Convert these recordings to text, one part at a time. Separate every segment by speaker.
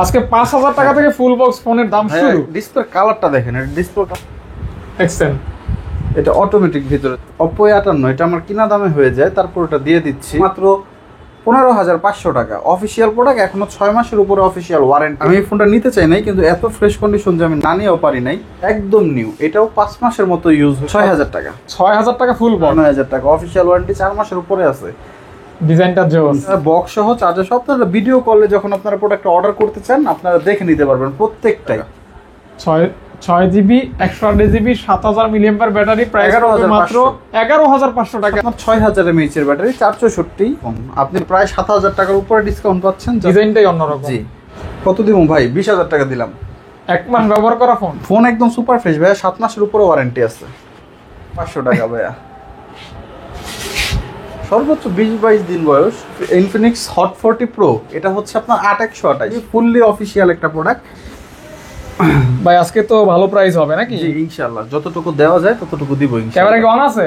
Speaker 1: আজকে 5000 টাকা থেকে ফুল বক্স ফোনের দাম শুরু।
Speaker 2: ডিসপ্লে কালারটা দেখেন, এটা ডিসপ্লে
Speaker 1: দেখছেন,
Speaker 2: এটা অটোমেটিক ভিতরে Oppo A58, এটা আমার কিনা দামে হয়ে যায়, তারপর এটা দিয়ে দিচ্ছি মাত্র 15,500 টাকা। অফিসিয়াল প্রোডাক্ট, এখনো 6 মাসের উপরে অফিসিয়াল ওয়ারেন্টি। আমি এই ফোনটা নিতে চাই নাই, কিন্তু এত ফ্রেশ কন্ডিশন যে আমি না নিয়েও পারি নাই, একদম নিউ। এটাও 5 মাসের মতো ইউজ। 6000 টাকা,
Speaker 1: 6000 টাকা ফুল বক্স,
Speaker 2: 9000 টাকা অফিসিয়াল ওয়ারেন্টি, 4 মাসের উপরে আছে।
Speaker 1: ডিজাইনটা জোস,
Speaker 2: বক্স সহ চার্জার সহ। আপনারা ভিডিও কলে যখন আপনারা প্রোডাক্ট অর্ডার করতে চান, আপনারা দেখে নিতে পারবেন প্রত্যেকটাই।
Speaker 1: 6 GB 128 GB 7000 milliampere battery, price মাত্র 11500 টাকা।
Speaker 2: 6000 mAh এর ব্যাটারি, 464। আপনি প্রায় 7000 টাকার উপরে ডিসকাউন্ট পাচ্ছেন।
Speaker 1: ডিজাইনটাই অন্যরকম।
Speaker 2: জি, কত দিব ভাই? 20000 টাকা দিলাম।
Speaker 1: 1 মাস ব্যবহার করা ফোন।
Speaker 2: ফোন একদম সুপার ফ্রেশ ভাইয়া, 7 মাসের উপরে ওয়ারেন্টি আছে। 500 টাকা ভাইয়া, সর্বোচ্চ 20-22 দিন বয়স। ইনফিনিক্স হট 40 প্রো, এটা হচ্ছে আপনার 8128, ফুললি অফিসিয়াল একটা প্রোডাক্ট
Speaker 1: ভাই। আজকে তো ভালো প্রাইস হবে নাকি?
Speaker 2: জি ইনশাআল্লাহ, যতটুকু দেওয়া যায় ততটুকু দিব ইনশাআল্লাহ।
Speaker 1: ক্যামেরা কি অন আছে?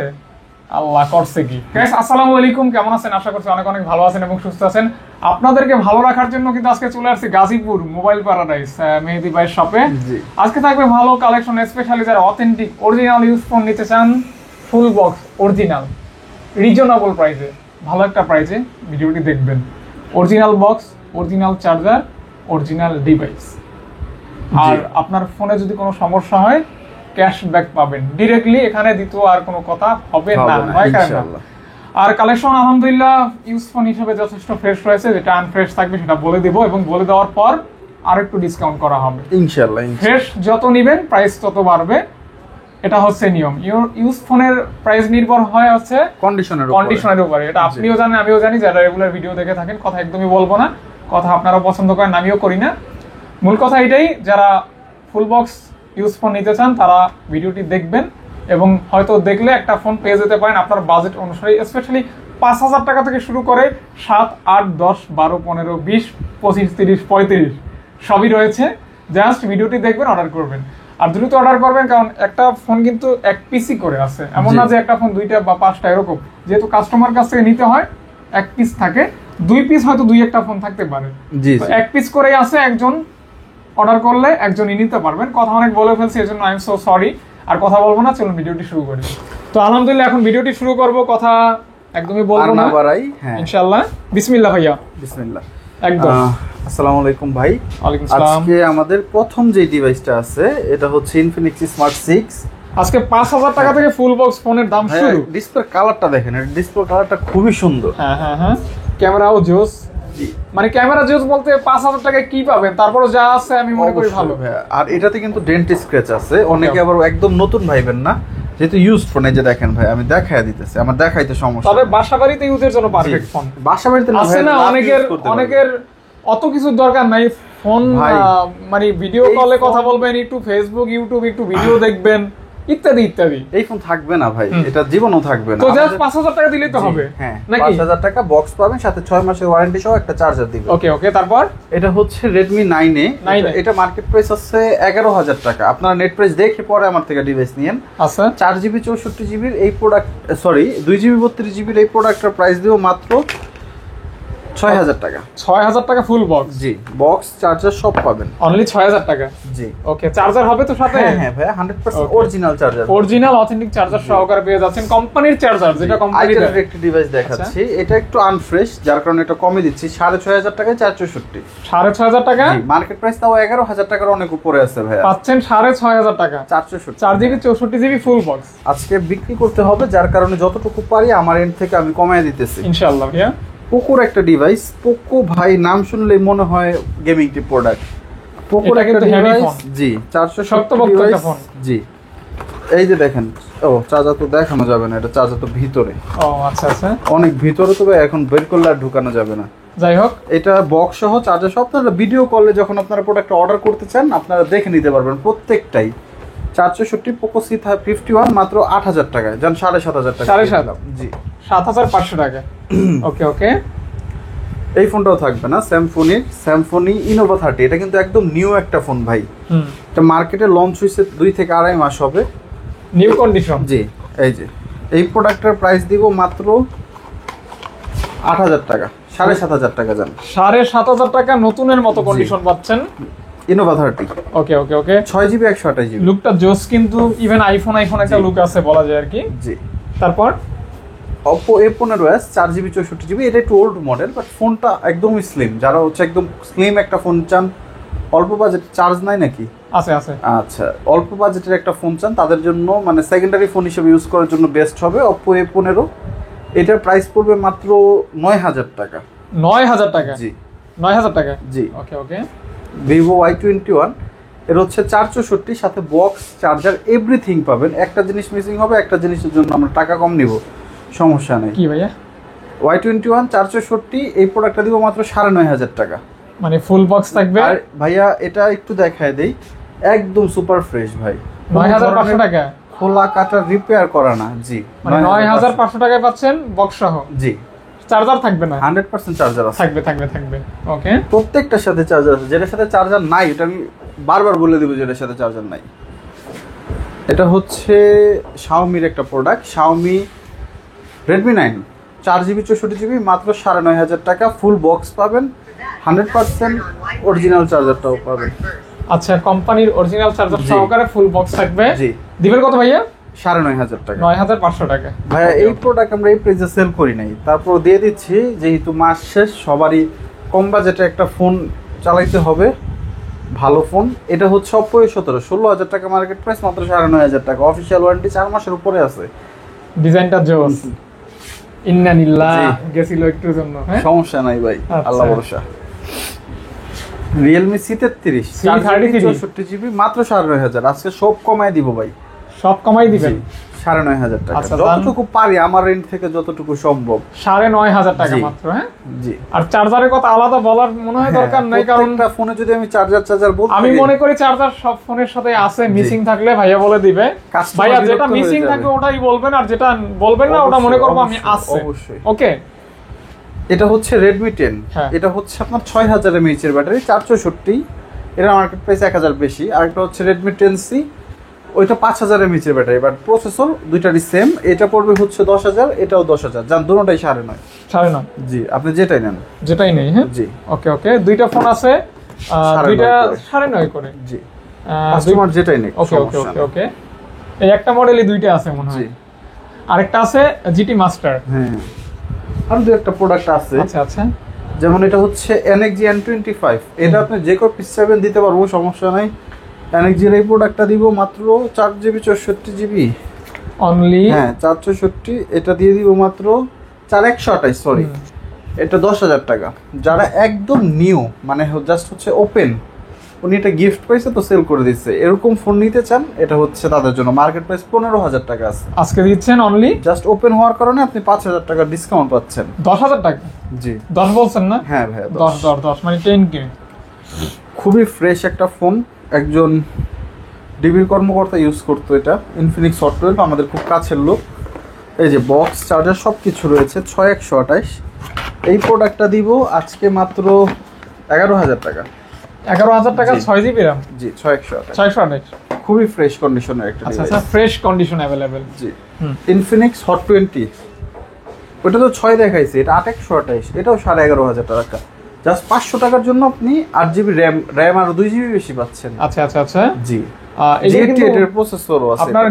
Speaker 1: আল্লাহ করছে কি। গাইস আসসালামু আলাইকুম, কেমন আছেন? আশা করছি অনেক অনেক ভালো আছেন এবং সুস্থ আছেন। আপনাদেরকে ভালো রাখার জন্য কিন্তু আজকে চলে আসছি গাজীপুর মোবাইল প্যারাডাইস মেহেদি ভাইয়ের শপে। আজকে থাকবে ভালো কালেকশন, স্পেশালি যারা অথেন্টিক অরিজিনাল ইউজ ফোন নিতে চান, ফুল বক্স অরিজিনাল রিজনেবল প্রাইসে, ভালো একটা প্রাইসে ভিডিওটি দেখবেন। Original box, original charger, original device. আর আপনার ফোনে যদি কোনো সমস্যা হয়, ক্যাশব্যাক পাবেন ডিরেক্টলি, এখানে দ্বিতীয় আর কোনো কথা হবে না ইনশাআল্লাহ। আর কালেকশন আলহামদুলিল্লাহ ইউজ ফোন হিসেবে যথেষ্ট ফ্রেশ রয়েছে। যেটা আনফ্রেশ থাকবে সেটা বলে দিব, এবং বলে দেওয়ার পর আর একটু ডিসকাউন্ট করা হবে
Speaker 2: ইনশাআল্লাহ।
Speaker 1: ফ্রেশ যত নেবেন প্রাইস তত বাড়বে, এটা হচ্ছে নিয়ম। ইউজ ফোনের প্রাইস নির্ভর হয় হচ্ছে কন্ডিশনের উপরে। এটা আপনিও জানেন, আমিও জানি, যারা রেগুলার ভিডিও দেখে থাকেন। কথা একদমই বলবো না, কথা আপনারা পছন্দ করেন, আমিও করি না। মূল কথা এটাই, যারা ফুল বক্স ইউজ ফোন নিতে চান তারা ভিডিওটি দেখবেন, এবং হয়তো দেখলে একটা ফোন পেয়ে যেতে পারেন আপনার বাজেট অনুসারে। স্পেশালি 5000 টাকা থেকে শুরু করে 7, 8, 10, 12, 15, 20, 25, 30, 35 সবই রয়েছে। জাস্ট ভিডিওটি দেখবেন, অর্ডার করবেন, আর দ্রুত অর্ডার করবেন, কারণ একটা ফোন কিন্তু এক পিসই করে আছে, এমন না যে একটা ফোন 2টা বা 5টা এরকম। যেহেতু কাস্টমার কাছ থেকে নিতে হয়, এক পিস থাকে, 2 পিস হয়তো 2-1টা ফোন থাকতে পারে। এক পিস করেই আছে, একজন অর্ডার করলে একজনই নিতে পারবেন। কথা অনেক বলে ফেলছি, এজন্য আই এম সো সরি। আর কথা বলবো না, চলুন ভিডিওটি শুরু করি। তো আলহামদুলিল্লাহ এখন ভিডিওটি শুরু করব, কথা একদমই বলবো না ইনশাআল্লাহ। বিসমিল্লাহ ভাইয়া,
Speaker 2: বিসমিল্লাহ।
Speaker 1: একদম।
Speaker 2: আসসালামু আলাইকুম ভাই।
Speaker 1: ওয়ালাইকুম আসসালাম।
Speaker 2: আজকে আমাদের প্রথম যে ডিভাইসটা আছে, এটা হচ্ছে ইনফিনিক্স স্মার্ট 6।
Speaker 1: আজকে 5000 টাকা থেকে ফুল বক্স ফোনের দাম শুরু।
Speaker 2: ডিসপ্লে কালারটা দেখেন, এটা ডিসপ্লে কালারটা খুবই সুন্দর।
Speaker 1: হ্যাঁ হ্যাঁ হ্যাঁ, ক্যামেরাও জোস। মানে ক্যামেরা জোস বলতে 5000 টাকায় কি পাবেন, তারপরে যা আছে আমি মনে করি ভালো।
Speaker 2: আর এটাতে কিন্তু ডেন্ট স্ক্র্যাচ আছে, অনেকে আবার একদম নতুন ভাইবেন না, যেহেতু ইউজড ফোন। এই যে দেখেন ভাই, আমি দেখায় দিতেছি, আমার দেখাইতে সমস্যা।
Speaker 1: তবে বাসাবাড়িতে ইউজের জন্য পারফেক্ট ফোন।
Speaker 2: বাসাবাড়িতে
Speaker 1: আছে না, অনেকের অত কিছু দরকার নাই ফোন, মানে ভিডিও কলে কথা বলবেন, একটু ফেসবুক ইউটিউব একটু ভিডিও দেখবেন, ইত্যাদি ইত্যাদি।
Speaker 2: এই ফোন থাকবে না ভাই, এটা জীবনও থাকবে না।
Speaker 1: তো জাস্ট 5000 টাকা দিলেই তো হবে।
Speaker 2: হ্যাঁ, 5000 টাকা বক্স পাবেন, সাথে 6 মাসের ওয়ারেন্টি সহ একটা চার্জার দিবেন।
Speaker 1: ওকে ওকে, তারপর
Speaker 2: এটা হচ্ছে Redmi 9A। এটা মার্কেট প্রাইস আছে 11000 টাকা। আপনারা নেট প্রাইস দেখে পরে আমার থেকে ডিভাইস নিয়েন।
Speaker 1: আচ্ছা,
Speaker 2: 4GB 64GB এই প্রোডাক্ট, সরি 2GB 32GB এই প্রোডাক্টের প্রাইস দিব মাত্র 6000 টাকা।
Speaker 1: 6000 টাকা ফুল বক্স।
Speaker 2: জি, বক্স চার্জার সব পাবেন
Speaker 1: অনলি 6000 টাকা।
Speaker 2: জি,
Speaker 1: ওকে। চার্জার হবে তো সাথে?
Speaker 2: হ্যাঁ ভাই, 100% original charger,
Speaker 1: original authentic charger সহকারে পেয়ে যাচ্ছেন, কোম্পানির চার্জার, যেটা কোম্পানি দেয়।
Speaker 2: একটা ডিভাইস দেখাচ্ছি, এটা একটু আনফ্রেশ, যার কারণে এটা কমে দিচ্ছি। 6500 টাকায় 464।
Speaker 1: 6500 টাকা
Speaker 2: মার্কেট প্রাইস তাও 11000 টাকার অনেক উপরে আছে ভাই।
Speaker 1: পাচ্ছেন 6500 টাকা
Speaker 2: 464,
Speaker 1: 4GB 64GB ফুল বক্স।
Speaker 2: আজকে বিক্রি করতে হবে, যার কারণে যতটুকু পারি আমার এন্ড থেকে আমি কমায় দিতেছি
Speaker 1: ইনশাআল্লাহ। ভাইয়া
Speaker 2: পোকোর একটা ডিভাইস, পোকো ভাই নাম শুনলেই মনে হয় গেমিং টি প্রোডাক্ট। পোকোর একটা ডিভাইস, জি 470 ফোন। জি, এই যে দেখেন, ও চার্জার তো দেখানো যাবে না, এটা চার্জার তো ভিতরে।
Speaker 1: ও আচ্ছা আচ্ছা,
Speaker 2: অনেক ভিতরে, তবে এখন বের করলে আর ঢুকানো যাবে না।
Speaker 1: যাই হোক,
Speaker 2: এটা বক্স সহ চার্জার সহ। আপনারা ভিডিও কলে যখন আপনারা প্রোডাক্ট অর্ডার করতে চান, আপনারা দেখে নিতে পারবেন প্রত্যেকটাই। 464 পোকো C51 মাত্র 8000 টাকায়, যান 7500 টাকা।
Speaker 1: 7500,
Speaker 2: জি
Speaker 1: 7500 টাকা। ওকে ওকে।
Speaker 2: এই ফোনটাও থাকবে না, স্যামসং ইনোভা 30। এটা কিন্তু একদম নিউ একটা ফোন ভাই। এটা মার্কেটে লঞ্চ হয়েছে 2 থেকে 2.5 মাস হবে,
Speaker 1: নিউ কন্ডিশন।
Speaker 2: জি, এই যে এই প্রোডাক্টের প্রাইস দিব মাত্র 8000 টাকা। 7,500 টাকা যান।
Speaker 1: 7,500 টাকা নতুনের মতো কন্ডিশন পাচ্ছেন
Speaker 2: ইনোভা 30।
Speaker 1: ওকে ওকে ওকে
Speaker 2: 6GB 128GB।
Speaker 1: লুকটা জোস, কিন্তু ইভেন আইফোন একটা লুক আছে বলা যায় আর কি।
Speaker 2: জি।
Speaker 1: তারপর
Speaker 2: Oppo A15s 4GB 64GB, এটা একটু ওল্ড মডেল বাট ফোনটা একদমই স্লিম। যারা হচ্ছে একদম স্লিম একটা ফোন চান, অল্প বাজেট, চার্জ নাই নাকি?
Speaker 1: আছে আছে।
Speaker 2: আচ্ছা, অল্প বাজেটের একটা ফোন চান তাদের জন্য মানে সেকেন্ডারি ফোন হিসেবে ইউজ করার জন্য বেস্ট হবে Oppo A15। এটার প্রাইস পড়বে মাত্র 9,000 টাকা।
Speaker 1: 9,000 টাকা?
Speaker 2: জি
Speaker 1: 9,000 টাকা।
Speaker 2: জি।
Speaker 1: ওকে ওকে।
Speaker 2: Vivo Y21, এর হচ্ছে 464, সাথে বক্স, চার্জার, এভরিথিং পাবেন। একটা জিনিস মিসিং হবে, একটা জিনিসের জন্য আমরা টাকা কম নিব, সমস্যা নেই।
Speaker 1: কি ভাইয়া?
Speaker 2: Y21 464, এই প্রোডাক্টটা দিব মাত্র 9,500 টাকা।
Speaker 1: মানে ফুল বক্স থাকবে।
Speaker 2: আর ভাইয়া এটা একটু দেখায় দেই, একদম সুপার ফ্রেশ ভাই।
Speaker 1: 9,500 টাকা?
Speaker 2: খোলা কাটা রিপেয়ার করা না। জি,
Speaker 1: মানে 9,500 টাকায় পাচ্ছেন বক্স সহ?
Speaker 2: জি।
Speaker 1: চার্জার থাকবে না?
Speaker 2: 100% চার্জার আছে।
Speaker 1: থাকবে থাকবে থাকবে। ওকে।
Speaker 2: প্রত্যেকটার সাথে চার্জার আছে, যেটার সাথে চার্জার নাই এটা আমি বারবার বলে দেব, যেটার সাথে চার্জার নাই। এটা হচ্ছে Xiaomi-র একটা product, Xiaomi Redmi 9 4GB 64GB, মাত্র 9,500 টাকা। ফুল বক্স পাবেন, 100% অরিজিনাল চার্জারটাও পাবেন।
Speaker 1: আচ্ছা, কোম্পানির অরিজিনাল চার্জার
Speaker 2: জি।
Speaker 1: সহকারে ফুল বক্স থাকবে।
Speaker 2: জি।
Speaker 1: দিবেন কত ভাইয়া?
Speaker 2: 9,500 টাকা।
Speaker 1: 9,500 টাকা।
Speaker 2: ভাইয়া এই প্রোডাক্ট আমরা এই প্রাইসে সেল করি নাই, তারপর দিয়ে দিচ্ছি যেহেতু মাস শেষ, সবারই কম বাজেটে একটা ফোন চালাইতে হবে, ভালো ফোন। এটা হচ্ছে Oppo A17, 16,000 টাকা মার্কেট প্রাইস, মাত্র 9,500 টাকা। অফিসিয়াল ওয়ারেন্টি 4 মাসের উপরে আছে।
Speaker 1: ডিজাইনটা জোস। ইন্নালিল্লাহ গেছিল একটুর জন্য। হ্যাঁ,
Speaker 2: সমস্যা নাই ভাই, আল্লাহ ভরসা। Realme C33 64GB, মাত্র 9,500। আজকে সব কমায় দিব ভাই,
Speaker 1: সব কমাই দিবেন?
Speaker 2: 9,500 টাকা।
Speaker 1: আচ্ছা,
Speaker 2: যতটুকু পারি আমার রেঞ্জ থেকে যতটুকু সম্ভব।
Speaker 1: 9,500 টাকা
Speaker 2: জি।
Speaker 1: মাত্র। হ্যাঁ
Speaker 2: জি।
Speaker 1: আর চার্জারের কথা আলাদা বলার মনে হয় দরকার নাই, কারণ
Speaker 2: প্রত্যেকটা ফোনে যদি আমি চার্জার বলতে
Speaker 1: আমি মনে করি চার্জার সব ফোনের সাথে আছে। মিসিং থাকলে ভাইয়া বলে দিবে।
Speaker 2: Customer
Speaker 1: ভাইয়া যেটা
Speaker 2: বিরক্ত হয়ে
Speaker 1: মিসিং
Speaker 2: যাবে।
Speaker 1: থাকবে ওটাই বলবেন, আর যেটা বলবেন না ওটা মনে করবো আমি আছে।
Speaker 2: অবশ্যই।
Speaker 1: ওকে।
Speaker 2: এটা হচ্ছে Redmi 10,
Speaker 1: হ্যাঁ।
Speaker 2: এটা হচ্ছে আপনার 6,000 mAh এর ব্যাটারি, 464। এটা মার্কেট প্রাইস 1,000 বেশি। আর একটা হচ্ছে Redmi 10C, ওইটা 5,000 mAh এর ব্যাটারি, বাট প্রসেসর দুইটারই সেম। এটা পড়বে হচ্ছে 10,000, এটাও 10,000। জান দুটোটাই 9.5।
Speaker 1: 9.5?
Speaker 2: জি, আপনি যেটাই নেন।
Speaker 1: যেটাই নেই। হ্যাঁ
Speaker 2: জি।
Speaker 1: ওকে ওকে। দুইটা ফোন আছে,
Speaker 2: 9.5
Speaker 1: দুইটা
Speaker 2: করে।
Speaker 1: 9.5 করে।
Speaker 2: জি, কাস্টমার যেটাই নেক।
Speaker 1: ওকে ওকে ওকে ওকে। এই একটা মডেলই দুইটা আছে মনে হয়।
Speaker 2: জি।
Speaker 1: আরেকটা আছে GT Master।
Speaker 2: হ্যাঁ, আর দুই একটা প্রোডাক্ট আছে।
Speaker 1: আচ্ছা আচ্ছা।
Speaker 2: যেমন এটা হচ্ছে NXG N25, এটা আপনি যে কোনো পিস চাইবেন দিতে পারবো, সমস্যা নাই। NXG এর এই প্রোডাক্টটা দিব মাত্র 4GB 64GB
Speaker 1: অনলি।
Speaker 2: হ্যাঁ 464, এটা দিয়ে দিব মাত্র 4,128, সরি এটা 10,000 টাকা। যারা একদম নিউ মানে জাস্ট হচ্ছে ওপেন, উনি এটা গিফট পাইছে তো সেল করে দিচ্ছে, এরকম ফোন নিতে চান, এটা হচ্ছে তাদের জন্য। মার্কেট প্রাইস 15,000 টাকা আছে,
Speaker 1: আজকে দিচ্ছেন অনলি।
Speaker 2: জাস্ট ওপেন হওয়ার কারণে আপনি 5,000 টাকা ডিসকাউন্ট পাচ্ছেন।
Speaker 1: 10,000 টাকা?
Speaker 2: জি
Speaker 1: 10 বলছেন না?
Speaker 2: হ্যাঁ ভাইয়া,
Speaker 1: 10 মানে 10K।
Speaker 2: খুবই ফ্রেশ একটা ফোন, একজন ডিবির কর্মকর্তা ইউজ করতো এটা। ইনফিনিক্স হট 12, আমাদের খুব কাছের লোক। এই যে বক্স, চার্জার সব কিছু রয়েছে। 6,128। এই প্রোডাক্টটা দিব আজকে মাত্র 11,000 টাকা।
Speaker 1: 11,000 টাকা 6GB RAM?
Speaker 2: জি 6,128।
Speaker 1: 628।
Speaker 2: খুবই ফ্রেশ কন্ডিশনের একটা
Speaker 1: আচ্ছা
Speaker 2: ডিভাইস।
Speaker 1: আচ্ছা, ফ্রেশ কন্ডিশন अवेलेबल।
Speaker 2: জি। ইনফিনিক্স হট 20, ওটা তো 6 দেখাইছে, এটা 8,128, এটাও 11,500 টাকা। জাস্ট 500 টাকার জন্য আপনি 8GB র্যাম আর 2GB বেশি পাচ্ছেন।
Speaker 1: আচ্ছা আচ্ছা আচ্ছা।
Speaker 2: জি।
Speaker 1: এই যে কিন্তু
Speaker 2: এর প্রসেসরও আছে,
Speaker 1: আপনার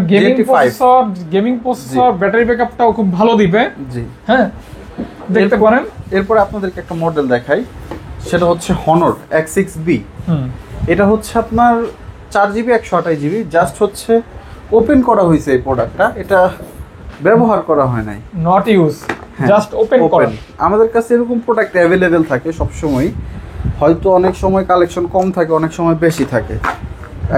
Speaker 1: গেমিং প্রসেসর ব্যাটারি ব্যাকআপটাও খুব ভালো দিবে।
Speaker 2: জি
Speaker 1: হ্যাঁ, দেখতে পারেন।
Speaker 2: এরপর আপনাদেরকে একটা মডেল দেখাই, সেটা হচ্ছে Honor X6B। এটা হচ্ছে আপনার 4GB 128GB, জাস্ট হচ্ছে ওপেন করা হয়েছে এই প্রোডাক্টটা, এটা ব্যবহার করা হয় নাই,
Speaker 1: নট ইউজ, জাস্ট ওপেন করা।
Speaker 2: আমাদের কাছে এরকম প্রোডাক্ট অ্যাভেলেবেল থাকে সব সময়, হয়তো অনেক সময় কালেকশন কম থাকে, অনেক সময় বেশি থাকে।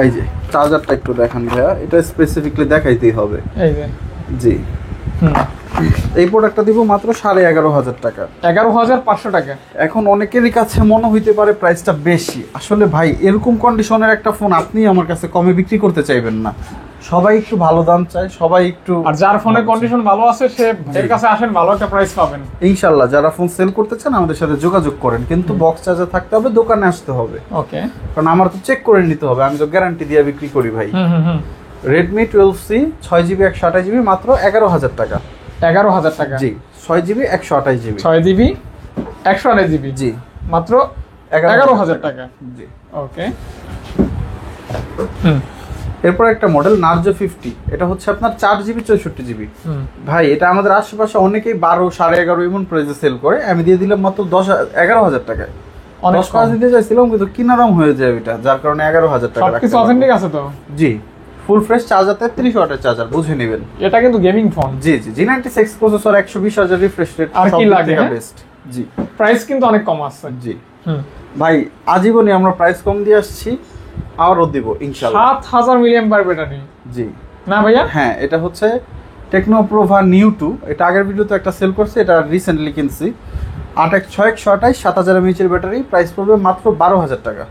Speaker 2: এই যে চার্জারটা একটু দেখান ভাইয়া, এটা স্পেসিফিকলি দেখাইতেই হবে।
Speaker 1: এই যে
Speaker 2: জি। এই প্রোডাক্টটা দিব মাত্র 11,500 টাকা।
Speaker 1: 11,500 টাকা।
Speaker 2: এখন অনেকেরই কাছে মনে হইতে পারে প্রাইসটা বেশি, আসলে ভাই এরকম কন্ডিশনের একটা ফোন আপনি আমার কাছে কমে বিক্রি করতে চাইবেন না, সবাই একটু ভালো দাম চায়, সবাই একটু।
Speaker 1: আর যার ফোনের কন্ডিশন ভালো আছে সে এর কাছে আসেন, ভালো একটা প্রাইস পাবেন
Speaker 2: ইনশাআল্লাহ। যারা ফোন সেল করতে চান আমাদের সাথে যোগাযোগ করেন, কিন্তু বক্স চার্জার থাকতে হবে, দোকানে আসতে হবে।
Speaker 1: ওকে,
Speaker 2: কারণ আমার তো চেক করে নিতে হবে, আমি তো গ্যারান্টি দিয়ে বিক্রি করি ভাই। Redmi 12C 6GB 128GB, মাত্র 11,000 টাকা।
Speaker 1: 11,000 টাকা?
Speaker 2: জি, 6GB 128GB।
Speaker 1: 6GB 128GB
Speaker 2: জি
Speaker 1: মাত্র 11,000 টাকা।
Speaker 2: জি
Speaker 1: ওকে।
Speaker 2: এরপর একটা মডেল নার্জো 50, এটা হচ্ছে আপনার 4GB 64GB। ভাই এটা আমাদের আশেপাশে অনেকেই 12, 11.5 এমন প্রাইসে সেল করে, আমি দিয়ে দিলাম মাত্র 11,000 টাকায়। 10 টাকা দিতে চাইছিলাম কিন্তু কিনা দাম হয়ে যায় এটা, যার কারণে 11,000 টাকা।
Speaker 1: সবকিছু অথেন্টিক আছে তো?
Speaker 2: জি, ফুল ফ্রেশ চার্জার, 33 ওয়াটের চার্জার, বুঝে নেবেন।
Speaker 1: এটা কিন্তু গেমিং ফোন।
Speaker 2: জি জি, G96 প্রসেসর, 120,000 রিফ্রেশ রেট,
Speaker 1: আর কি লাগে
Speaker 2: বেস্ট। জি,
Speaker 1: প্রাইস কিন্তু অনেক কম আছে।
Speaker 2: জি ভাই, আজীবনই আমরা প্রাইস কম দিয়ে আসছি, আরও দিব ইনশাআল্লাহ।
Speaker 1: 7000 মিলিঅ্যাম্পিয়ার ব্যাটারি।
Speaker 2: জি
Speaker 1: না ভাইয়া?
Speaker 2: হ্যাঁ, এটা হচ্ছে টেকনোপ্রোভা নিউ 2, এটা আগের ভিডিওতে একটা সেল করছে, এটা রিসেন্টলি কিনছি। 6128 7000 mAh এর ব্যাটারি, প্রাইস পড়বে মাত্র 12,000 টাকা।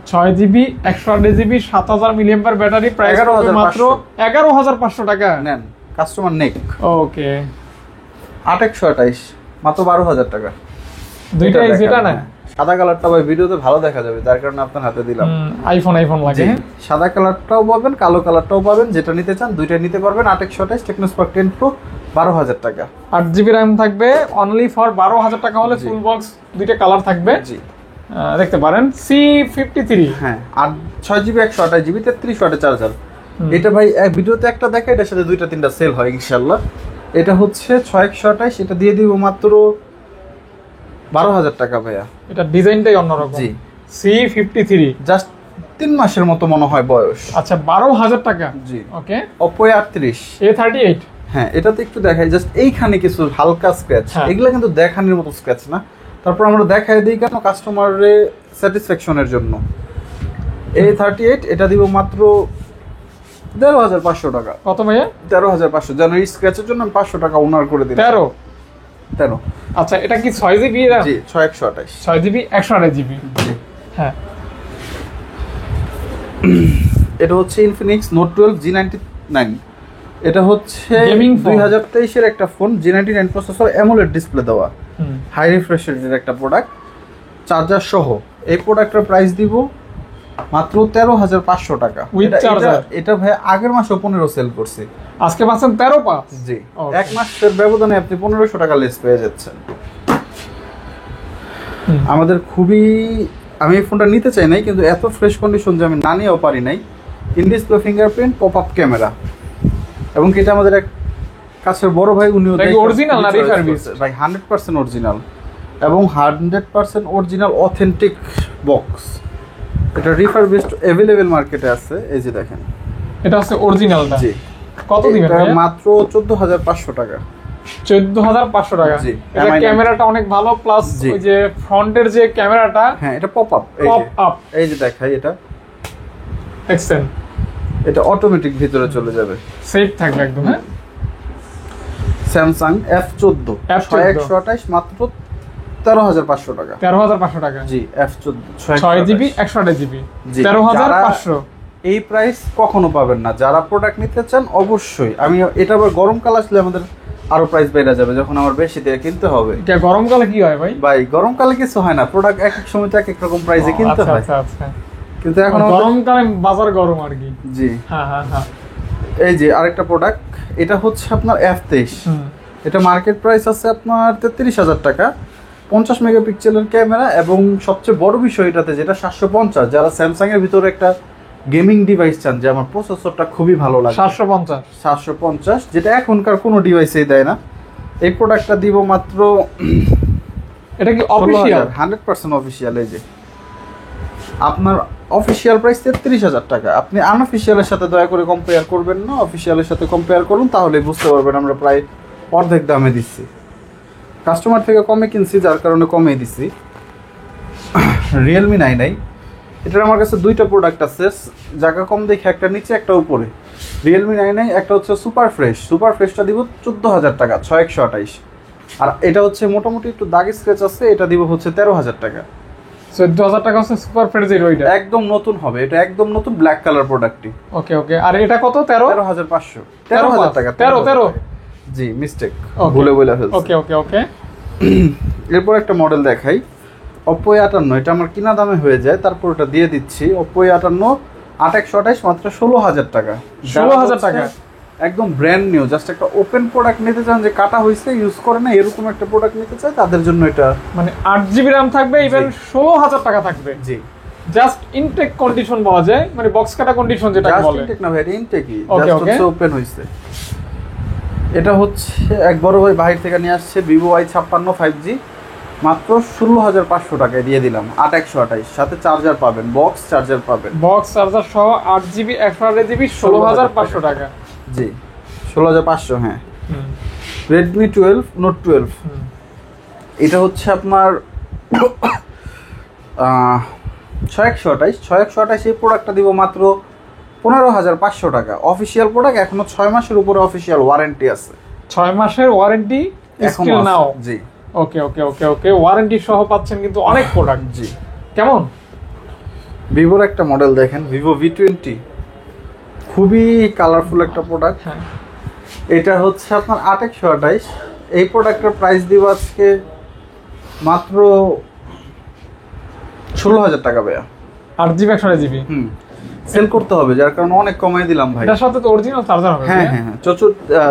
Speaker 1: 6GB 128GB 7000 milliampere battery, price পড়বে মাত্র 11,500 টাকা।
Speaker 2: নেন, কাস্টমার নেক।
Speaker 1: ওকে।
Speaker 2: 6128 মাত্র 12,000 টাকা।
Speaker 1: দুইটাই যেটা না,
Speaker 2: সাদা কালারটা ভাই ভিডিওতে ভালো দেখা যাবে, তার কারণে আপনার হাতে দিলাম।
Speaker 1: আইফোন লাগে।
Speaker 2: সাদা কালারটাও পাবেন, কালো কালারটাও পাবেন, যেটা নিতে চান দুইটাই নিতে পারবেন। 6128 টেকনোস্পার্ক 10 Pro 12,000 টাকা।
Speaker 1: 8GB RAM থাকবে অনলি ফর 12,000 টাকা হলে। ফুল বক্স দুইটা কালার থাকবে।
Speaker 2: জি,
Speaker 1: দেখতে পারেন C53।
Speaker 2: হ্যাঁ, আর 6GB 128GB 33 ওয়াটের চার্জার। এটা ভাই এক ভিডিওতে একটা দেখা, এটার সাথে দুইটা তিনটা সেল হয় ইনশাআল্লাহ। এটা হচ্ছে 6128, এটা দিয়ে দিব মাত্র 12,000 টাকা ভাইয়া।
Speaker 1: এটা ডিজাইনটাই অন্যরকম।
Speaker 2: জি,
Speaker 1: C53
Speaker 2: জাস্ট 3 মাসের মতো মনে হয় বয়স।
Speaker 1: আচ্ছা, 12,000 টাকা।
Speaker 2: জি,
Speaker 1: ওকে।
Speaker 2: Oppo A38।
Speaker 1: A38।
Speaker 2: হ্যাঁ, এটাতে একটু দেখাই, জাস্ট এইখানে কিছু হালকা স্ক্র্যাচ, এগুলা কিন্তু দেখানোর মতো স্ক্র্যাচ না। তারপর আমরা দেখাই দিই কেন, কাস্টমারের স্যাটিসফ্যাকশনের জন্য। A38 এটা দিব মাত্র 13,500 টাকা।
Speaker 1: কত ভাইয়া?
Speaker 2: 13,500। যেন এই স্ক্র্যাচের জন্য আমি 500 টাকা ওনার করে দিলাম। 13।
Speaker 1: আচ্ছা, এটা কি 6GB RAM?
Speaker 2: জি, 6128।
Speaker 1: 6GB 128GB।
Speaker 2: জি
Speaker 1: হ্যাঁ।
Speaker 2: এটা হচ্ছে Infinix Note 12 G99। এটা হচ্ছে 2023 এর একটা phone, G99 processor, AMOLED display দেওয়া, হাই রিফ্রেশ রেটের একটা প্রোডাক্ট, চার্জার সহ। এই প্রোডাক্টের প্রাইস দিব মাত্র 13,500 টাকা। এটা ভাই আগের মাসে 15 সেল করছে,
Speaker 1: আজকে পাচ্ছেন 13,500।
Speaker 2: জি, এক মাসের ব্যবধানে আপনি 1500 টাকা লেস পেয়ে যাচ্ছেন। আমাদের খুবই, আমি এই ফোনটা নিতে চাই নাই, কিন্তু এত ফ্রেশ কন্ডিশন যে আমি না নিয়েও পারি নাই। In display fingerprint, pop up camera, এবং এটা আমাদের এক কাছের বড় ভাই, উনিও
Speaker 1: অরিজিনাল না রিফারবিশ?
Speaker 2: ভাই 100% অরিজিনাল, এবং 100% অরিজিনাল অথেন্টিক বক্স। এটা রিফারবিশড अवेलेबल মার্কেটে আছে, এই যে দেখেন।
Speaker 1: এটা হচ্ছে অরিজিনালটা।
Speaker 2: জি।
Speaker 1: কত দিবেন ভাই?
Speaker 2: মাত্র 14,500 টাকা।
Speaker 1: 14,500 টাকা।
Speaker 2: জি।
Speaker 1: এটা ক্যামেরাটা অনেক ভালো, প্লাস ওই যে ফ্রন্টের যে ক্যামেরাটা,
Speaker 2: হ্যাঁ, এটা পপ আপ, এই যে দেখাই, এটা
Speaker 1: দেখছেন,
Speaker 2: এটা অটোমেটিক ভিতরে চলে যাবে,
Speaker 1: সেফ থাকবে একদম। হ্যাঁ,
Speaker 2: স্যামসাং F14 128 মাত্র 13,500 টাকা।
Speaker 1: 13,500 টাকা।
Speaker 2: জি, F14
Speaker 1: 6GB 128GB 13,500।
Speaker 2: এই প্রাইস কখনো পাবেন না। যারা প্রোডাক্ট নিতে চান অবশ্যই, আমি এটা আবার গরমকাল আসলে আমাদের আরো প্রাইস বেড়ে যাবে, যখন আমার বেশি দিয়ে কিনতে হবে।
Speaker 1: এটা গরমকালে কি হয় ভাই?
Speaker 2: ভাই গরমকালে কিছু হয় না, প্রোডাক্ট এক এক সময় এক এক রকম প্রাইসে কিনতে হয়।
Speaker 1: আচ্ছা আচ্ছা,
Speaker 2: কিন্তু এখন
Speaker 1: গরমকালে বাজার গরম আর কি।
Speaker 2: জি
Speaker 1: হ্যাঁ হ্যাঁ হ্যাঁ।
Speaker 2: এই যে আরেকটা প্রোডাক্ট, এটা হচ্ছে আপনার F23। এটা মার্কেট প্রাইস আছে আপনার 33,000 টাকা। 50 মেগাপিক্সেলের ক্যামেরা, এবং সবচেয়ে বড় বিষয় এটাতে যেটা 750। যারা স্যামসাং এর ভিতরে একটা গেমিং ডিভাইস চান, যে আমার প্রসেসরটা খুবই ভালো লাগে, 750, যেটা এখনকার কোনো ডিভাইসেই দেয় না। এই প্রোডাক্টটা দিব মাত্র,
Speaker 1: এটা কি অফিশিয়াল?
Speaker 2: 100% অফিশিয়াল। এই যে আপনার অফিশিয়াল প্রাইস 33,000 টাকা। আপনি আনঅফিশিয়ালের সাথে দয়া করে কম্পেয়ার করবেন না, অফিশিয়ালের সাথে কম্পেয়ার করুন, তাহলে বুঝতে পারবেন আমরা প্রায় অর্ধেক দামে দিচ্ছি। কাস্টমার থেকে কমে কিনছি, যার কারণে কমে দিচ্ছি। রিয়েলমি 9i, এটার আমার কাছে দুইটা প্রোডাক্ট আছে, জায়গা কম দেখে একটা নিচে একটা উপরে। রিয়েলমি 9i, একটা হচ্ছে সুপার ফ্রেশটা দিব 14,000 টাকা 6128। আর এটা হচ্ছে মোটামুটি একটু দাগ স্ক্র্যাচ আছে, এটা দিব হচ্ছে 13,000 টাকা।
Speaker 1: 14,000 টাকা হচ্ছে সুপার ফ্রেশ এর ওইটা,
Speaker 2: একদম নতুন হবে, এটা একদম নতুন ব্ল্যাক কালার প্রোডাক্টটি।
Speaker 1: ওকে ওকে। আর এটা কত?
Speaker 2: 13,500। 13,000 টাকা।
Speaker 1: 13।
Speaker 2: জি, মিস্টেক, ভুলে ফেলছি।
Speaker 1: ওকে ওকে ওকে।
Speaker 2: এরপর একটা মডেল দেখাই, Oppo A58। এটা আমার কিনা দামে হয়ে যায়, তারপর এটা দিয়ে দিচ্ছি। Oppo A58 8128 মাত্র 16,000 টাকা।
Speaker 1: 16,000 টাকা।
Speaker 2: একদম ব্র্যান্ড নিউ, জাস্ট একটা ওপেন প্রোডাক্ট নিতে চান যে কাটা হয়েছে ইউজ করে না এরকম একটা প্রোডাক্ট নিতে চায় তাদের জন্য এটা।
Speaker 1: মানে 8GB RAM থাকবে, ইভেন 16,000 টাকা থাকবে।
Speaker 2: জি,
Speaker 1: জাস্ট ইনটেক কন্ডিশন বলা যায়, মানে বক্স কাটা কন্ডিশন যেটা বলে।
Speaker 2: ইনটেক না ভাই, এটা ইনটেকই,
Speaker 1: ওকে
Speaker 2: জাস্ট
Speaker 1: ওকে,
Speaker 2: ওপেন হইছে। এটা হচ্ছে এক বড় ভাই বাহির থেকে নিয়ে আসছে Vivo Y56 5G, মাত্র 16,500 টাকায় দিয়ে দিলাম। 8128 সাথে চার্জার পাবেন, বক্স চার্জার পাবেন,
Speaker 1: বক্স চার্জার সহ 8GB 128GB 16,500 টাকা।
Speaker 2: জি 16,500। হ্যাঁ, Redmi 12 Note 12, এটা হচ্ছে আপনার 6128 এই প্রোডাক্টটা দিব মাত্র 15,500 টাকা। অফিসিয়াল প্রোডাক্ট, এখনো 6 মাসের উপরে অফিসিয়াল ওয়ারেন্টি আছে।
Speaker 1: 6 মাসের ওয়ারেন্টি স্টিল নাও।
Speaker 2: জি
Speaker 1: ওকে ওকে ওকে ওকে, ওয়ারেন্টি সহ পাচ্ছেন কিন্তু অনেক প্রোডাক্ট।
Speaker 2: জি,
Speaker 1: কেমন
Speaker 2: ভিভোর একটা মডেল দেখেন, Vivo V20, খুবই কালারফুল একটা প্রোডাক্ট।
Speaker 1: হ্যাঁ,
Speaker 2: এটা হচ্ছে আপনার 8128। এই প্রোডাক্টের প্রাইস দিব আজকে মাত্র 16,000 টাকা ভাইয়া।
Speaker 1: 8GB 128GB
Speaker 2: সেল করতে হবে, যার কারণে অনেক কমাই দিলাম ভাই।
Speaker 1: এটার সাথে তো অরিজিনাল চার্জার হবে।
Speaker 2: হ্যাঁ হ্যাঁ হ্যাঁ, চচুর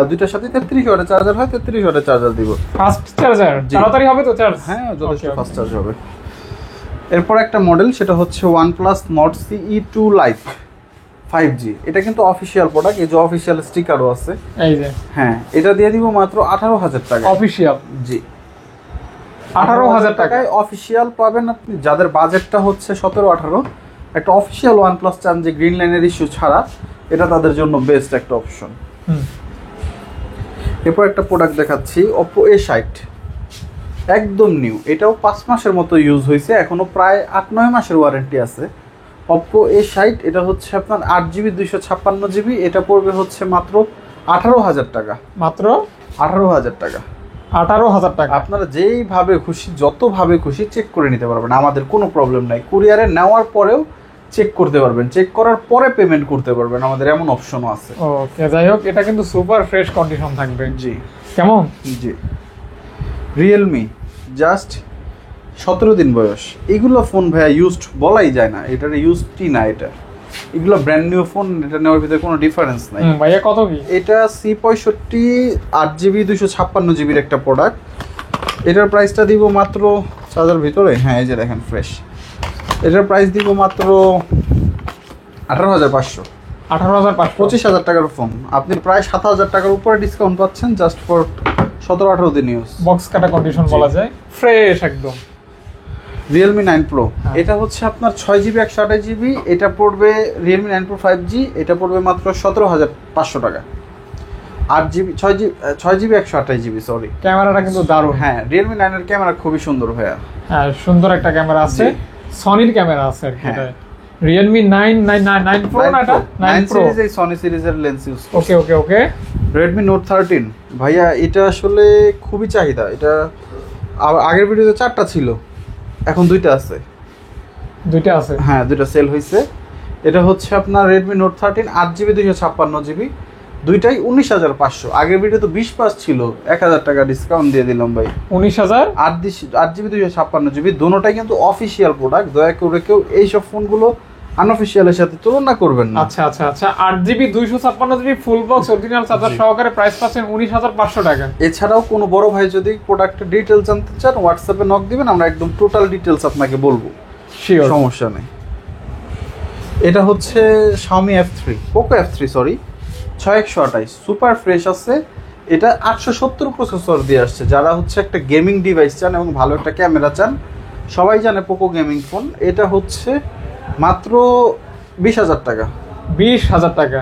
Speaker 2: দুইটার সাথে 33 ওয়াটের চার্জার হয়, 33 ওয়াটের চার্জার দিব।
Speaker 1: ফাস্ট চার্জার, তাড়াতাড়ি হবে তো চার্জ?
Speaker 2: হ্যাঁ, যথেষ্ট ফাস্ট চার্জ হবে। এরপর একটা মডেল, সেটা হচ্ছে OnePlus Nord CE2 Lite 5G। এটা কিন্তু অফিসিয়াল প্রোডাক্ট, এই যে অফিসিয়াল স্টিকারও আছে।
Speaker 1: এই যে
Speaker 2: হ্যাঁ, এটা দিয়ে দিব মাত্র 18,000 টাকা
Speaker 1: অফিসিয়াল।
Speaker 2: জি,
Speaker 1: 18,000 টাকায়
Speaker 2: অফিসিয়াল পাবেন আপনি। যাদের বাজেটটা হচ্ছে 17-18, একটা অফিসিয়াল OnePlus চান যে গ্রিন লাইনের ইস্যু ছাড়া, এটা তাদের জন্য বেস্ট একটা অপশন। এরপর একটা প্রোডাক্ট দেখাচ্ছি, Oppo A60, একদম নিউ। এটাও 5 মাসের মতো ইউজ হয়েছে, এখনো প্রায় 8-9 মাসের ওয়ারেন্টি আছে। Oppo A60, এটা হচ্ছে আপনার 8GB 256GB, এটা পড়বে হচ্ছে মাত্র 18,000 টাকা।
Speaker 1: মাত্র
Speaker 2: 18,000 টাকা।
Speaker 1: 18,000 টাকা।
Speaker 2: আপনারা যেইভাবে খুশি, যতভাবে খুশি চেক করে নিতে পারবেন, আমাদের কোনো প্রবলেম নাই। কুরিয়ারে নেওয়ার পরেও চেক করতে পারবেন, চেক করার পরে পেমেন্ট করতে পারবেন, আমাদের এমন অপশনও আছে।
Speaker 1: ওকে, যাই হোক, এটা কিন্তু সুপার ফ্রেশ কন্ডিশন থাকবে।
Speaker 2: জি,
Speaker 1: কেমন?
Speaker 2: জি, Realme, জাস্ট 17 দিন বয়স। এগুলো ফোন ভাইয়া ইউজড বলাই যায় না, এটার ইউজডই না। এটা এগুলো ব্র্যান্ড নিউ ফোন, এটা নেওয়ার ভিতরে কোনো ডিফারেন্স নাই।
Speaker 1: ভাইয়া কত কি?
Speaker 2: এটা C65 8GB 256GB একটা প্রোডাক্ট। এটার প্রাইসটা দিব মাত্র, চার্জার ভিতরে, হ্যাঁ এই যে দেখেন ফ্রেশ। এটার প্রাইস দিব মাত্র 18,500।
Speaker 1: 18,500,
Speaker 2: 25,000 টাকার ফোন। আপনি প্রায় 7,000 টাকার উপরে ডিসকাউন্ট পাচ্ছেন জাস্ট ফর 17-18 দিন ইউজ।
Speaker 1: বক্স কাটা কন্ডিশন বলা যায়, ফ্রেশ একদম।
Speaker 2: Realme 9 Pro, এটা হচ্ছে আপনার 6GB 128GB, এটা পড়বে Realme 9 Pro 5G, এটা পড়বে মাত্র 17,500 টাকা। 8GB 6GB 128GB, sorry.
Speaker 1: ক্যামেরাটা কিন্তু দারুণ।
Speaker 2: হ্যাঁ, Realme 9 এর ক্যামেরা খুবই সুন্দর ভাইয়া।
Speaker 1: হ্যাঁ, সুন্দর একটা ক্যামেরা আছে, সনির ক্যামেরা আছে আর কি। এটা Realme 9 Pro না, এটা 9 Pro
Speaker 2: সিরিজ, এই সনি সিরিজের লেন্স ইউজ।
Speaker 1: ওকে ওকে ওকে।
Speaker 2: Redmi Note 13 ভাইয়া, এটা আসলে খুবই চাহিদা। এটা আগের ভিডিওতে 4টা ছিল, এখন 2টা আছে।
Speaker 1: 2টা আছে?
Speaker 2: হ্যাঁ, 2টা সেল হয়েছে। এটা হচ্ছে আপনার Redmi Note 13 8GB 256GB, দুইটাই 19,500। আগের ভিডিও তো 20 ছিল, 1,000 টাকা ডিসকাউন্ট দিয়ে দিলাম ভাই।
Speaker 1: 19,000।
Speaker 2: 8GB 256GB, দুটোটাই কিন্তু অফিসিয়াল প্রোডাক্ট। দয়া করে কেউ এইসব ফোনগুলো আনঅফিসিয়ালের সাথে তুলনা করবেন না।
Speaker 1: আচ্ছা আচ্ছা আচ্ছা, 8GB 256GB full box original charger সহকারে প্রাইস পাচ্ছেন 19,500 টাকা।
Speaker 2: এছাড়াও কোনো বড় ভাই যদি প্রোডাক্টের ডিটেইলস জানতে চান, হোয়াটসঅ্যাপে নক দিবেন, আমরা একদম টোটাল ডিটেইলস আপনাকে বলবো,
Speaker 1: শিওর,
Speaker 2: সমস্যা নেই। এটা হচ্ছে Xiaomi F3, Poco F3 sorry, 6128, super fresh আছে। এটা 870 প্রসেসর দিয়ে আসছে। যারা হচ্ছে একটা গেমিং ডিভাইস চান এবং ভালো একটা ক্যামেরা চান, সবাই জানে পোকো গেমিং ফোন। এটা হচ্ছে মাত্র 20,000 টাকা।
Speaker 1: 20,000 টাকা?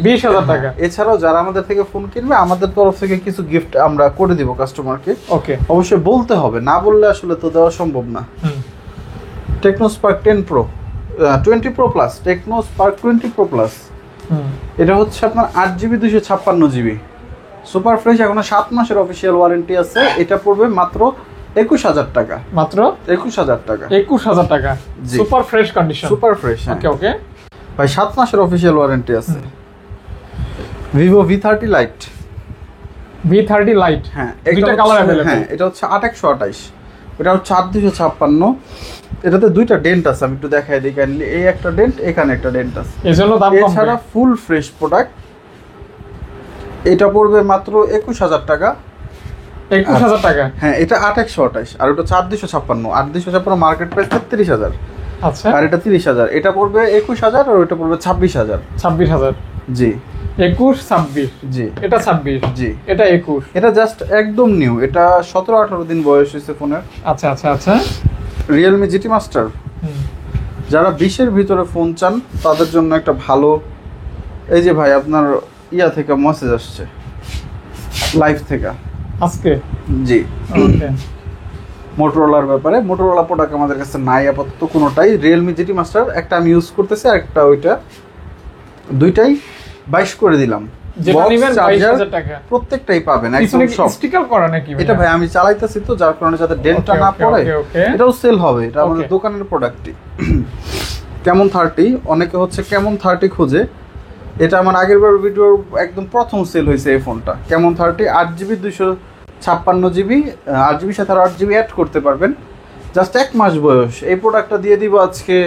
Speaker 1: 20,000 টাকা।
Speaker 2: এছাড়াও যারা আমাদের থেকে ফোন কিনবে, আমাদের তরফ থেকে কিছু গিফট আমরা করে দিব কাস্টমারকে।
Speaker 1: ওকে,
Speaker 2: অবশ্যই বলতে হবে, না বললে আসলে তো দেওয়া সম্ভব না। Tecno Spark 10 Pro 20 Pro Plus, Tecno Spark 20 Pro Plus, এটা হচ্ছে আপনার 8GB 256GB, সুপার ফ্রেশ, এখনো 7 মাসের অফিসিয়াল ওয়ারেন্টি আছে। এটা পড়বে মাত্র 21,000 টাকা।
Speaker 1: মাত্র
Speaker 2: 21,000 টাকা?
Speaker 1: 21,000 টাকা, super fresh condition.
Speaker 2: Super fresh,
Speaker 1: okay okay
Speaker 2: ভাই, 7 মাসের অফিসিয়াল ওয়ারেন্টি আছে। Vivo V30 Lite,
Speaker 1: V30 Lite,
Speaker 2: হ্যাঁ,
Speaker 1: দুইটা কালার अवेलेबल।
Speaker 2: হ্যাঁ, এটা হচ্ছে 8128, এটা হচ্ছে 8256। এটাতে দুইটা ডেন্ট আছে, আমি একটু দেখাই দিই কাইন্ডলি। এই একটা ডেন্ট, এখানে একটা ডেন্ট আছে,
Speaker 1: এজন্য দাম কম।
Speaker 2: এছাড়া ফুল ফ্রেশ প্রোডাক্ট। এটা পড়বে মাত্র 21,000 টাকা।
Speaker 1: 21,000 টাকা?
Speaker 2: হ্যাঁ, এটা 8/128 আর ওটা 4,256। 8,256 মার্কেট প্রাইস 33,000।
Speaker 1: আচ্ছা,
Speaker 2: আর এটা 30,000। এটা পড়বে 21,000 আর ওটা পড়বে 26,000।
Speaker 1: 26,000?
Speaker 2: জি।
Speaker 1: 21, 26?
Speaker 2: জি।
Speaker 1: এটা 26?
Speaker 2: জি।
Speaker 1: এটা 21?
Speaker 2: এটা জাস্ট একদম নিউ, এটা 17-18 দিন বয়স হয়েছে ফোনের।
Speaker 1: আচ্ছা আচ্ছা আচ্ছা।
Speaker 2: Realme GT master. যারা 20-এর ভিতরে ফোন চান তাদের জন্য একটা ভালো। এই যে ভাই আপনার ইয়া থেকে মেসেজ আসছে, লাইভ থেকে
Speaker 1: আজকে?
Speaker 2: জি।
Speaker 1: ওকে।
Speaker 2: মোটরোলার ব্যাপারে, মোটরোলা প্রোডাক্ট আমাদের কাছে নাই আপাতত কোনোটাই। রিয়েলমি জিটি মাস্টার একটা আমি ইউজ করতেছি, আর একটা ওইটা, দুইটাই 22 করে দিলাম।
Speaker 1: যেটা নেবেন 22,000 টাকা
Speaker 2: প্রত্যেকটাই পাবেন একদম সব
Speaker 1: স্টিকার করা নাকি?
Speaker 2: এটা ভাই আমি চালাইতেছি তো, যার কারণে যাতে ডেন্টটা না পড়ে। এটাও সেল হবে, এটা আমাদের দোকানের প্রোডাক্টই। কেমন 30, অনেকে হচ্ছে কেমন 30 খুঁজে। এটা আমার আগের বার ভিডিওর একদম প্রথম সেল হয়েছে এই ফোনটা। কেমন 30 8GB 256GB, 8GB সাথে 8GB অ্যাড করতে পারবেন। জাস্ট 1 মাস বয়স। এই প্রোডাক্টটা দিয়ে দিব আজকে,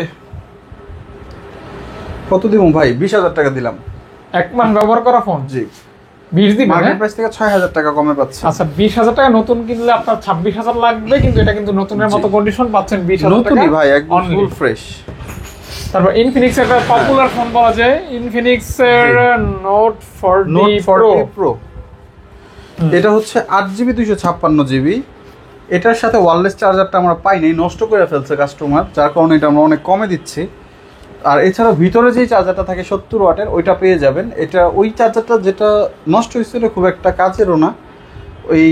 Speaker 2: কত দিব ভাই? 20,000 টাকা দিলাম।
Speaker 1: 1 মাস ব্যবহার করা ফোন?
Speaker 2: জি।
Speaker 1: 20 দিবেন?
Speaker 2: মার্কেট প্রাইস থেকে 6,000 টাকা কমে পাচ্ছেন।
Speaker 1: আচ্ছা, 20,000 টাকা নতুন কিনলে আপনার 26,000 লাগবে, কিন্তু এটা কিন্তু নতুনের মতো কন্ডিশন পাচ্ছেন 20,000 টাকা
Speaker 2: নতুনই ভাই, একদম ফুল ফ্রেশ।
Speaker 1: তারপর ইনফিনিক্স একটা পপুলার ফোন বলা যায়, ইনফিনিক্স এর নোট 40
Speaker 2: প্রো। এটা হচ্ছে 8GB 256GB। এটার সাথে ওয়্যারলেস চার্জারটা আমরা পাই নাই, নষ্ট করে ফেলছে কাস্টমার, যার কারণে এটা আমরা অনেক কমে দিচ্ছি। আর এছাড়া ভিতরে যেই চার্জারটা থাকে 70 ওয়াটের, ওইটা পেয়ে যাবেন। এটা ওই চার্জারটা যেটা নষ্ট হয়েছিল, খুব একটা কাজেরও না। ওই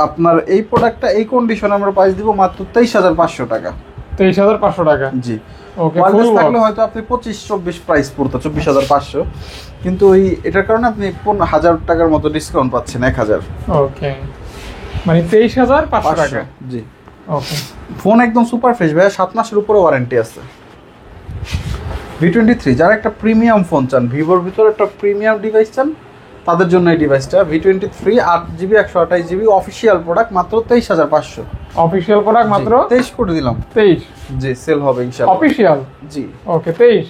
Speaker 2: আপনার এই প্রোডাক্টটা এই কন্ডিশনে আমরা প্রাইস দিব মাত্র 23,500 টাকা।
Speaker 1: 23,500 টাকা?
Speaker 2: জি।
Speaker 1: ওকে।
Speaker 2: ওয়্যারলেস থাকলে হয়তো আপনি 25-24 প্রাইস পড়তো, 24,500। কিন্তু ওই এটার কারণে আপনি 1,000 টাকার মতো ডিসকাউন্ট পাচ্ছেন, 1,000।
Speaker 1: ওকে, মানে 23,500 টাকা।
Speaker 2: জি।
Speaker 1: ওকে।
Speaker 2: ফোন একদম সুপার ফ্রেশ ভাই, 7 মাসের উপরে ওয়ারেন্টি আছে। V23 যারা একটা প্রিমিয়াম ফোন চান, ভিভোর ভিতরে একটা প্রিমিয়াম ডিভাইস চান, তাদের জন্য এই ডিভাইসটা। V23 8GB 128GB official product, মাত্র 23,500।
Speaker 1: অফিসিয়াল প্রোডাক্ট মাত্র
Speaker 2: 23 করে দিলাম।
Speaker 1: 23?
Speaker 2: জি, সেল হবে ইনশাআল্লাহ।
Speaker 1: অফিসিয়াল?
Speaker 2: জি।
Speaker 1: ওকে, 23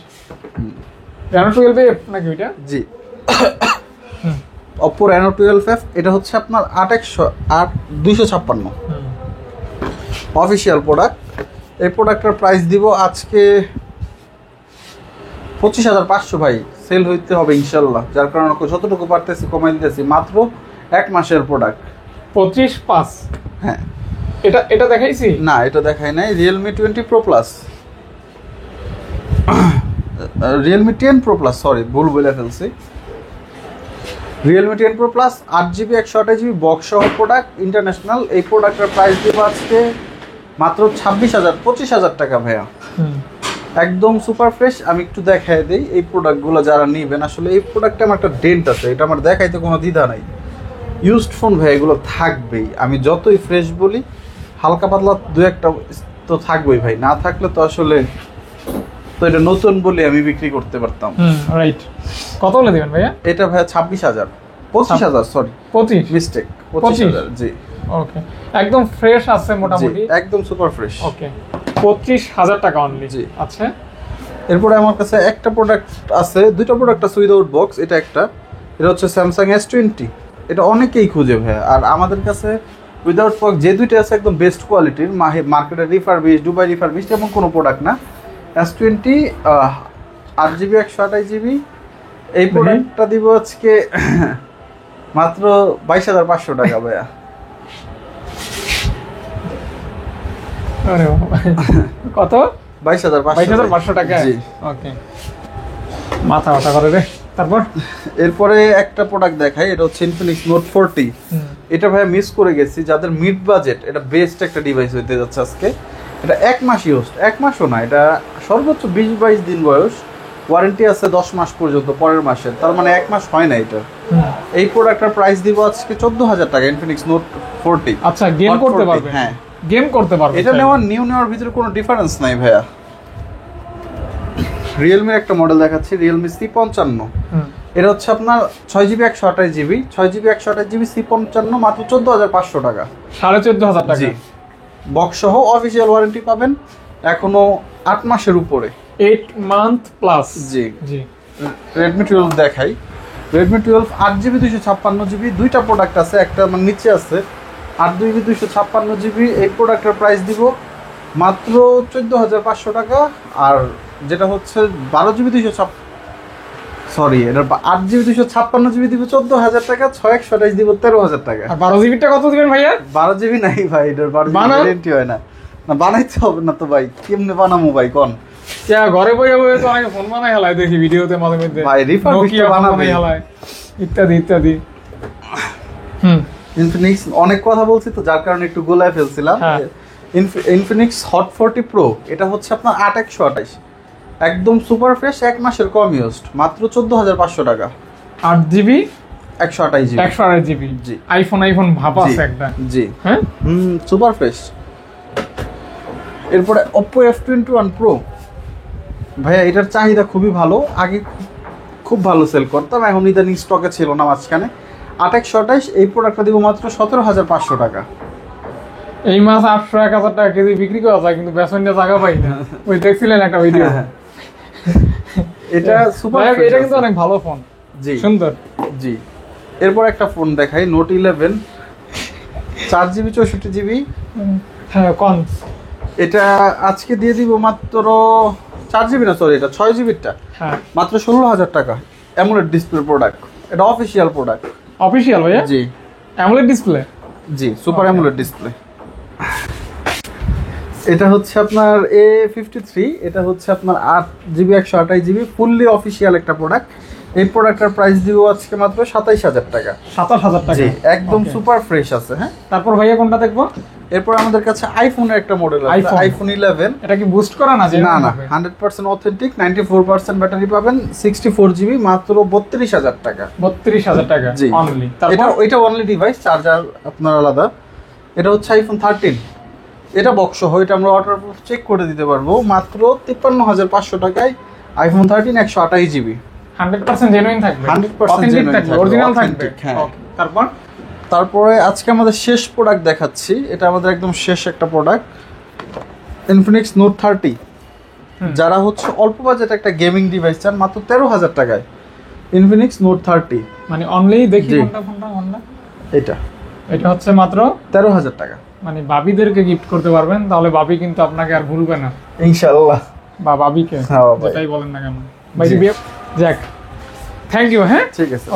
Speaker 1: Reno 12F নাকি ওইটা?
Speaker 2: জি। Oppo Reno 12F, এটা হচ্ছে আপনার 8/256 অফিসিয়াল প্রোডাক্ট। এই প্রোডাক্টের প্রাইস দিব আজকে 25,500 ভাই, সেল হইতে হবে ইনশাল্লাহ, যার কারণে যতটুকু পারতেছি কমাই দিতেছি। মাত্র 1 মাসের প্রোডাক্ট।
Speaker 1: 25,500?
Speaker 2: হ্যাঁ।
Speaker 1: এটা দেখাইছি
Speaker 2: না, এটা দেখাই নাই। Realme 20 Pro Plus, Realme 10 Pro Plus, sorry ভুল বলে ফেলছি। Realme 10 Pro Plus 8GB 128GB box সহ প্রোডাক্ট, ইন্টারন্যাশনাল। এই প্রোডাক্টের প্রাইস দিব আজকে মাত্র 25,000 টাকা ভাইয়া। একদম সুপার ফ্রেশ। আমি একটু দেখাই দিই এই প্রোডাক্টগুলো যারা নিবেন। আসলে এই প্রোডাক্টে আমার একটা ডেন্ট আছে, এটা আমার দেখাইতে কোনো দ্বিধা নাই। ইউজড ফোন ভাই, এগুলো থাকবেই। আমি যতই ফ্রেশ বলি, হালকা পাতলা দু একটা তো থাকবেই ভাই, না থাকলে তো আসলে তো এটা নতুন বলে আমি বিক্রি করতে পারতাম।
Speaker 1: রাইট। কত বলে দিবেন ভাইয়া?
Speaker 2: এটা ভাইয়া 25,000 সরি
Speaker 1: 25
Speaker 2: মিস্টেক, 25,000। জি।
Speaker 1: ওকে, একদম ফ্রেশ আছে মোটামুটি,
Speaker 2: একদম সুপার ফ্রেশ।
Speaker 1: ওকে, 25,000 টাকা অনলি।
Speaker 2: জি।
Speaker 1: আচ্ছা,
Speaker 2: এরপরে আমার কাছে একটা প্রোডাক্ট আছে, দুইটা প্রোডাক্ট আছে উইদাউট বক্স। এটা হচ্ছে স্যামসাং S20। এটা অনেকেই খুঁজে ভাইয়া, আর আমাদের কাছে উইদাউট বক্স যে দুইটা আছে একদম বেস্ট কোয়ালিটির, মার্কেটে রিফারবিশ, দুবাই রিফারবিশ এমন কোনো প্রোডাক্ট না। S20 8GB 128GB। এই প্রোডাক্টটা দিব আজকে মাত্র 22,500 টাকা ভাইয়া।
Speaker 1: কত? 22,500 টাকা?
Speaker 2: জি।
Speaker 1: ওকে, মাথা ব্যথা করে রে। তারপর
Speaker 2: এরপরে একটা প্রোডাক্ট দেখাই, এটা হচ্ছে Infinix Note 40। এটা ভাই মিস করে গেছি, যাদের মিড বাজেট এটা বেস্ট একটা ডিভাইস হইতে যাচ্ছে আজকে। এটা 1 মাস ইউজ, 1 মাসও না, এটা সর্বোচ্চ 20-22 দিন বয়স। ওয়ারেন্টি আছে 10 মাস পর্যন্ত পরের মাসের, তার মানে 1 মাস হয় না এটা। এই প্রোডাক্টের প্রাইস দিব আজকে 14,000 টাকা, Infinix Note 40।
Speaker 1: আচ্ছা, গেম করতে পারবে?
Speaker 2: হ্যাঁ,
Speaker 1: গেম করতে পারবে।
Speaker 2: এটা নেওয়ার ভিতরে কোনো ডিফারেন্স নাই ভাইয়া। রিয়েলমির একটা মডেল দেখাচ্ছি, Realme C55। এটা হচ্ছে আপনার 6GB 128GB, 6GB 128GB C55, মাত্র 14,500 টাকা।
Speaker 1: 14,500 টাকা?
Speaker 2: জি। বক্স সহ অফিসিয়াল ওয়ারেন্টি পাবেন, এখনো 8 মাসের উপরে,
Speaker 1: 8 মান্থ প্লাস।
Speaker 2: জি।
Speaker 1: জি।
Speaker 2: Redmi 12 দেখাই, রেডমি 12 8GB 256GB দুইটা প্রোডাক্ট আছে, একটা আমার নিচে আছে 8GB 256GB। এই প্রোডাক্টের প্রাইস দিব মাত্র 14,500 টাকা। আর যেটা হচ্ছে 12GB 8GB 256GB দিব 14,000 টাকা, 628 দিব 13,000 টাকা।
Speaker 1: আর 12GB কত দিবেন ভাইয়া?
Speaker 2: 12GB নাই ভাই, এটার 12GB গ্যারান্টি হয় না। না বানাইতে হবে না তো ভাই, কেমনে বানামু ভাই কোন?
Speaker 1: ঘরে বইয়া বইয়া তো অনেকে ফোন বানাই হেলায় দেখি ভিডিওতে মাঝে মধ্যে,
Speaker 2: ভাই রিফারবিশড বানাবে
Speaker 1: হেলায় ইত্যাদি ইত্যাদি।
Speaker 2: ইনফিনিক্স অনেক কথা বলছি তো যার কারণে একটু গোলায় ফেলছিলাম। ইনফিনিক্স হট 40 প্রো, এটা হচ্ছে আপনার 8128, একদম সুপার ফ্রেশ, 1 মাসের কম ইউজড, মাত্র 14,500 টাকা।
Speaker 1: 8GB
Speaker 2: 128GB
Speaker 1: 128GB
Speaker 2: জি।
Speaker 1: আইফোন ভাব আছে একটা।
Speaker 2: জি
Speaker 1: হ্যাঁ
Speaker 2: সুপার ফ্রেশ। এরপরে Oppo F21 Pro, ভাইয়া এটার চাহিদা খুবই ভালো, আগে খুব ভালো সেল করতাম, এখন ইদানিং স্টকে ছিল না মাঝখানে। 8128, এই প্রোডাক্টটা দিব মাত্র 17,500 টাকা।
Speaker 1: এই মাস 800-1000 টাকা কেজি বিক্রি করা যায়, কিন্তু বেসনের টাকা পাই না। ওই দেখছিলেন একটা ভিডিও।
Speaker 2: এটা সুপার,
Speaker 1: এটা কিন্তু অনেক ভালো ফোন,
Speaker 2: জি
Speaker 1: সুন্দর।
Speaker 2: জি এরপর একটা ফোন দেখাই, নোট 11 4GB 64GB।
Speaker 1: হ্যাঁ কোন?
Speaker 2: এটা আজকে দিয়ে দিব মাত্র 4GB না সরি, এটা 6GBটা
Speaker 1: হ্যাঁ
Speaker 2: মাত্র 16,000 টাকা। অ্যামোলেড ডিসপ্লে প্রোডাক্ট, এটা অফিশিয়াল প্রোডাক্ট।
Speaker 1: অফিশিয়াল ভাইয়া?
Speaker 2: জি
Speaker 1: অ্যামোলেড ডিসপ্লে,
Speaker 2: জি সুপার অ্যামোলেড ডিসপ্লে। এটা হচ্ছে আপনার A53, এটা হচ্ছে আপনার 8GB 128GB ফুললি অফিশিয়াল একটা প্রোডাক্ট। এই প্রোডাক্টের প্রাইস দিব আজকে মাত্র 27,000 টাকা।
Speaker 1: 27,000 টাকা,
Speaker 2: জি একদম সুপার ফ্রেশ আছে। হ্যাঁ
Speaker 1: তারপর ভাইয়া কোনটা দেখবো?
Speaker 2: এরপর আমাদের কাছে আইফোনের একটা মডেল আছে, আইফোন 11।
Speaker 1: এটা কি বুস্ট করা না?
Speaker 2: না না 100% অথেন্টিক, 94% ব্যাটারি পাবেন, 64GB মাত্র 32,000 টাকা।
Speaker 1: 32,000 টাকা
Speaker 2: জি
Speaker 1: অনলি।
Speaker 2: এটা অনলি ডিভাইস, চার্জার আপনার আলাদা। এটা হচ্ছে আইফোন 13, এটা বক্স সহ, এটা আমরা ওয়াটারপ্রুফ চেক করে দিতে পারবো, মাত্র 53,500 টাকায় আইফোন 13 128GB।
Speaker 1: 100% জেনুইন থাকবে,
Speaker 2: 100%
Speaker 1: অথেন্টিক
Speaker 2: genuine
Speaker 1: থাকবে,
Speaker 2: থাকবে,
Speaker 1: অরিজিনাল থাকবে।
Speaker 2: authentic, হ্যাঁ।
Speaker 1: তারপর
Speaker 2: তারপরে আজকে আমাদের শেষ প্রোডাক্ট দেখাচ্ছি, এটা আমাদের একদম শেষ একটা প্রোডাক্ট, ইনফিনিক্স নোট 30। যারা হচ্ছে অল্প বাজেট একটা গেমিং ডিভাইস চান মাত্র 13,000 টাকায়, ইনফিনিক্স নোট 30।
Speaker 1: মানে অনলি দেখি কোনটা এটা হচ্ছে মাত্র
Speaker 2: 13,000 টাকা।
Speaker 1: মানে ভাবিদেরকে গিফট করতে পারবেন, তাহলে ভাবি কিন্তু আপনাকে আর ভুলবে না
Speaker 2: ইনশাআল্লাহ,
Speaker 1: বা ভাবিকে
Speaker 2: হ্যাঁ ভাই,
Speaker 1: যেটাই বলেন না কেন ভাই। Jack thank you. হ্যাঁ
Speaker 2: ঠিক আছে।